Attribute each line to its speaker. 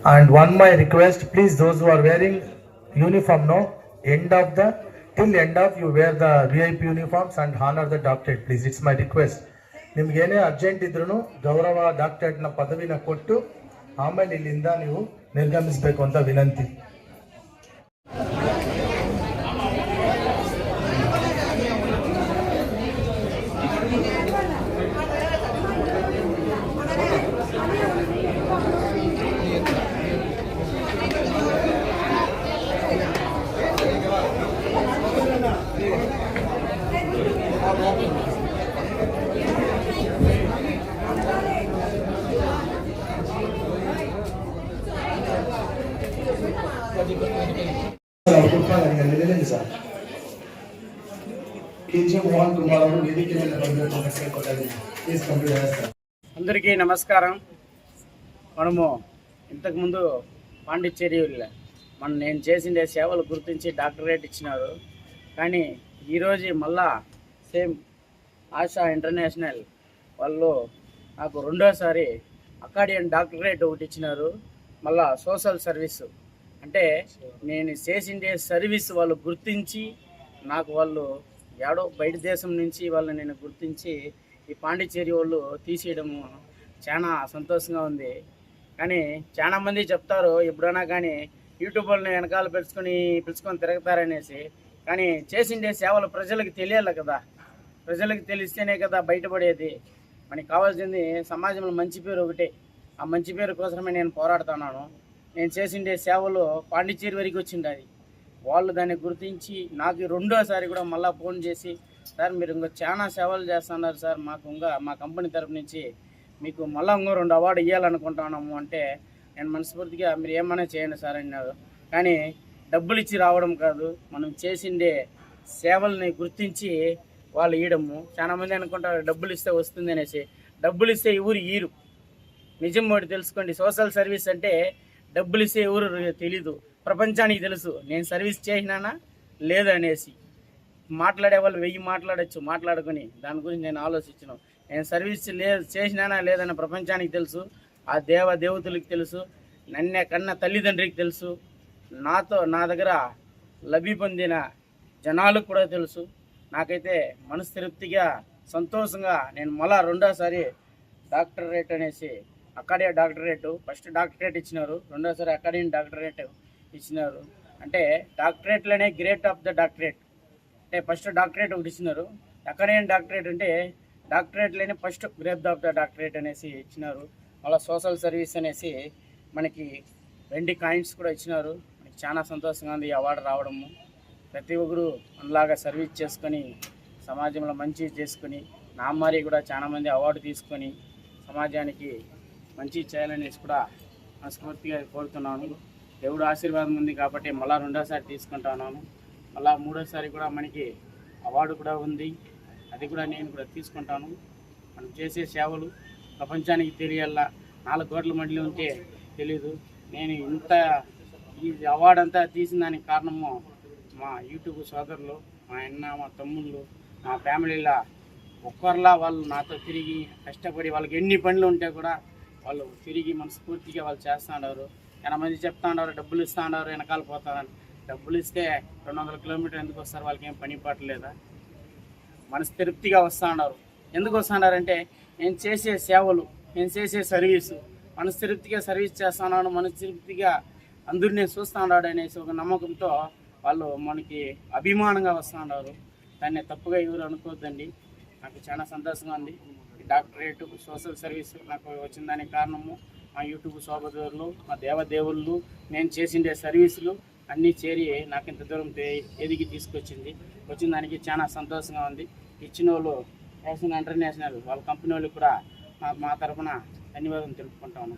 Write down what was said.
Speaker 1: And one my request, please, those who are wearing uniform, no, till end of you wear the VIP uniforms and honor the doctorate, please. It's my request. ನಿಮ್ಗೆ ಏನೇ urgent ಇದ್ರೂ ಗೌರವ ಡಾಕ್ಟರೇಟ್ನ ಪದವಿನ ಕೊಟ್ಟು ಆಮೇಲೆ ಇಲ್ಲಿಂದ ನೀವು ನಿರ್ಗಮಿಸಬೇಕು ಅಂತ ವಿನಂತಿ.
Speaker 2: అందరికీ నమస్కారం. మనము ఇంతకుముందు పాండిచ్చేరిలో నేను చేసిండే సేవలు గుర్తించి డాక్టరేట్ ఇచ్చినారు. కానీ ఈరోజు మళ్ళా సేమ్ ఆశా ఇంటర్నేషనల్ వాళ్ళు నాకు రెండోసారి అకాడియన్ డాక్టరేట్ ఒకటి ఇచ్చినారు. మళ్ళా సోషల్ సర్వీసు అంటే నేను చేసిండే సర్వీస్ వాళ్ళు గుర్తించి నాకు వాళ్ళు ఏడో బయట దేశం నుంచి వాళ్ళని నేను గుర్తించి ఈ పాండిచ్చేరి వాళ్ళు తీసేయడము చాలా సంతోషంగా ఉంది. కానీ చాలామంది చెప్తారు ఎప్పుడైనా కానీ యూట్యూబర్ని వెనకాల పిలుచుకొని తిరుగుతారనేసి. కానీ చేసిండే సేవలు ప్రజలకు తెలియాలి కదా, ప్రజలకు తెలిస్తేనే కదా బయటపడేది. మనకి కావాల్సింది సమాజంలో మంచి పేరు ఒకటే. ఆ మంచి పేరు కోసమే నేను పోరాడుతున్నాను. నేను చేసిండే సేవలు పాండిచ్చేరి వరకు వచ్చింది. అది వాళ్ళు దాన్ని గుర్తించి నాకు రెండోసారి కూడా మళ్ళీ ఫోన్ చేసి, సార్ మీరు ఇంకా చాలా సేవలు చేస్తున్నారు సార్, మాకు ఇంకా మా కంపెనీ తరపు నుంచి మీకు మళ్ళీ ఇంకో 2 అవార్డు ఇవ్వాలనుకుంటున్నాము అంటే, నేను మనస్ఫూర్తిగా మీరు ఏమైనా చేయండి సార్ అన్నారు. కానీ డబ్బులు ఇచ్చి రావడం కాదు, మనం చేసిండే సేవల్ని గుర్తించి వాళ్ళు ఇవ్వడము. చాలామంది అనుకుంటారు డబ్బులు ఇస్తే వస్తుంది అనేసి. డబ్బులు ఇస్తే ఎవరు ఇయ్యరు. నిజం ఒకటి తెలుసుకోండి, సోషల్ సర్వీస్ అంటే డబ్బులు ఇస్తే ఎవరు తెలీదు, ప్రపంచానికి తెలుసు నేను సర్వీస్ చేసినానా లేదనేసి. మాట్లాడే వాళ్ళు 1000 మాట్లాడచ్చు, మాట్లాడుకొని దాని గురించి నేను ఆలోచించను. నేను సర్వీస్ చేసినానా లేదని ప్రపంచానికి తెలుసు, ఆ దేవతలకు తెలుసు, నన్నే కన్న తల్లిదండ్రికి తెలుసు, నా దగ్గర లబ్ధి పొందిన జనాలకు కూడా తెలుసు. నాకైతే మనస్తృప్తిగా సంతోషంగా నేను మళ్ళా రెండోసారి డాక్టరేట్ అనేసి అకాడియన్ డాక్టరేట్, ఫస్ట్ డాక్టరేట్ ఇచ్చినారు, రెండోసారి అకాడియన్ డాక్టరేట్ ఇచ్చినారు. అంటే డాక్టరేట్లోనే గ్రేట్ ఆఫ్ ద డాక్టరేట్ అంటే ఫస్ట్ డాక్టరేట్ ఒకటి ఇచ్చినారు. అకాడియన్ డాక్టరేట్ అంటే డాక్టరేట్లోనే first great of the doctorate అనేసి ఇచ్చినారు. మళ్ళీ సోషల్ సర్వీస్ అనేసి మనకి 2 కాయిన్స్ కూడా ఇచ్చినారు. మనకి చాలా సంతోషంగా ఉంది ఈ అవార్డు రావడము. ప్రతి ఒక్కరు మనలాగా సర్వీస్ చేసుకొని సమాజంలో మంచి చేసుకొని నా మరి కూడా చాలామంది అవార్డు తీసుకొని సమాజానికి మంచి చేయాలనేసి కూడా మనస్ఫూర్తిగా కోరుతున్నాను. దేవుడు ఆశీర్వాదం ఉంది కాబట్టి మళ్ళీ రెండోసారి తీసుకుంటున్నాను. మళ్ళీ మూడోసారి కూడా మనకి అవార్డు కూడా ఉంది, అది కూడా నేను కూడా తీసుకుంటాను. మనం చేసే సేవలు ప్రపంచానికి తెలియాలా. 4 కోట్ల మంది ఉంటే తెలీదు. నేను ఇంత ఈ అవార్డు అంతా తీసిన దానికి కారణము మా యూట్యూబ్ సోదరులు, మా అన్న, మా తమ్ముళ్ళు, మా ఫ్యామిలీలో ఒక్కరిలా వాళ్ళు నాతో తిరిగి కష్టపడి వాళ్ళకి ఎన్ని పనులు ఉంటే కూడా వాళ్ళు తిరిగి మనస్ఫూర్తిగా వాళ్ళు చేస్తూ ఉన్నారు. చాలా మంది చెప్తా ఉన్నారు డబ్బులు ఇస్తూ ఉన్నారు వెనకాల పోతారని. డబ్బులు ఇస్తే 200 కిలోమీటర్లు ఎందుకు వస్తారు, వాళ్ళకి ఏం పని పాటలేదా? మనస్తృప్తిగా వస్తూ ఉన్నారు. ఎందుకు వస్తున్నారంటే నేను చేసే సేవలు, నేను చేసే సర్వీసు, మనస్తృప్తిగా సర్వీస్ చేస్తున్నాను, మనస్తృప్తిగా అందరినీ చూస్తూ ఉన్నాడు అనేసి ఒక నమ్మకంతో వాళ్ళు మనకి అభిమానంగా వస్తూ ఉన్నారు. దాన్ని తప్పుగా ఎవరు అనుకోవద్దండి. నాకు చాలా సంతోషంగా ఉంది. డాక్టరేట్ సోషల్ సర్వీస్ నాకు వచ్చిన దానికి కారణము మా యూట్యూబ్ సోదరులు, మా దేవదేవుళ్ళు, నేను చేసిండే సర్వీసులు అన్నీ చేరి నాకు ఇంత దూరం ఎదిగి తీసుకొచ్చింది. వచ్చిన దానికి చాలా సంతోషంగా ఉంది. ఇచ్చిన వాళ్ళు యాక్షన్ ఇంటర్నేషనల్ వాళ్ళ కంపెనీ వాళ్ళు కూడా మా తరఫున ధన్యవాదాలు తెలుపుకుంటాను.